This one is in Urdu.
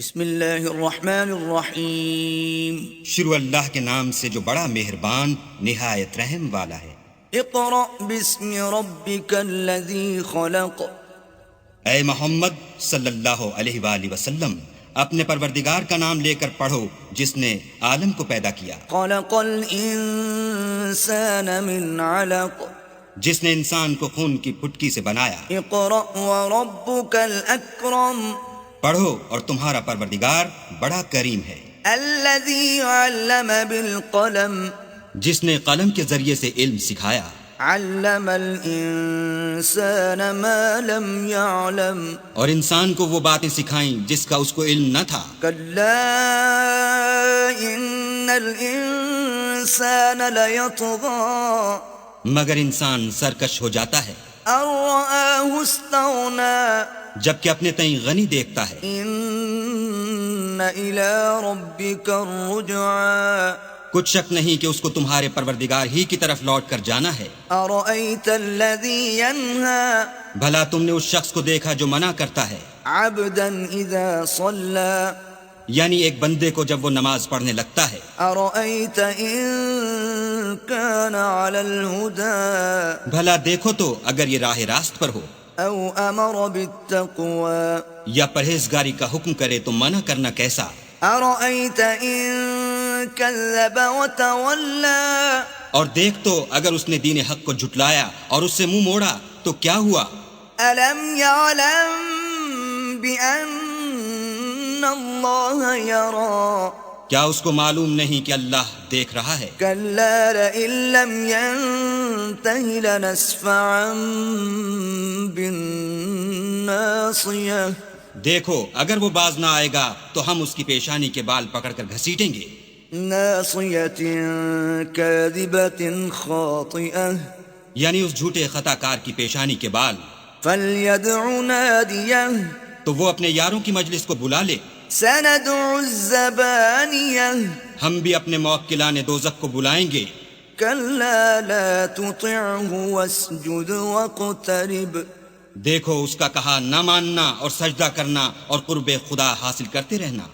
بسم اللہ الرحمن الرحیم شروع اللہ کے نام سے جو بڑا مہربان نہایت رحم والا ہے۔ اقرأ باسم ربک الذی خلق، اے محمد صلی اللہ علیہ وآلہ وسلم اپنے پروردگار کا نام لے کر پڑھو جس نے عالم کو پیدا کیا، خلق الانسان من علق، جس نے انسان کو خون کی پھٹکی سے بنایا۔ اقرأ وربک الاکرم، پڑھو اور تمہارا پروردگار بڑا کریم ہے، الذی علم بالقلم، جس نے قلم کے ذریعے سے علم سکھایا۔ علم الانسان ما لم يعلم، اور انسان کو وہ باتیں سکھائیں جس کا اس کو علم نہ تھا۔ کلا ان الانسان لیطغی، مگر انسان سرکش ہو جاتا ہے ان رآہ استغنی، جبکہ اپنے تئیں غنی دیکھتا ہے۔ ان الی ربک الرجعی، کچھ شک نہیں کہ اس کو تمہارے پروردگار ہی کی طرف لوٹ کر جانا ہے۔ ارأیت الذی ینہی بھلا تم نے اس شخص کو دیکھا جو منع کرتا ہے، عبدا اذا صلی، یعنی ایک بندے کو جب وہ نماز پڑھنے لگتا ہے۔ ارأیت ان کان علی الہدی، بھلا دیکھو تو اگر یہ راہ راست پر ہو، او امر بالتقوی، یا پرہیزگاری کا حکم کرے تو منع کرنا کیسا؟ ارأیت ان کذب وتولی، اور دیکھ تو اگر اس نے دین حق کو جھٹلایا اور اس سے منہ موڑا تو کیا ہوا؟ الم یعلم بان اللہ یری، کیا اس کو معلوم نہیں کہ اللہ دیکھ رہا ہے؟ کلا لئن لم ینتہ لنسفعا بالناصیہ، دیکھو اگر وہ باز نہ آئے گا تو ہم اس کی پیشانی کے بال پکڑ کر گھسیٹیں گے۔ ناصیۃ کاذبۃ خاطئہ، یعنی اس جھوٹے خطا کار کی پیشانی کے بال۔ فلیدع نادیہ، تو وہ اپنے یاروں کی مجلس کو بلا لے۔ سندع الزبانیہ، ہم بھی اپنے موکلان دوزخ کو بلائیں گے۔ کلا لا تطعہ واسجد واقترب، دیکھو اس کا کہا نہ ماننا اور سجدہ کرنا اور قرب خدا حاصل کرتے رہنا۔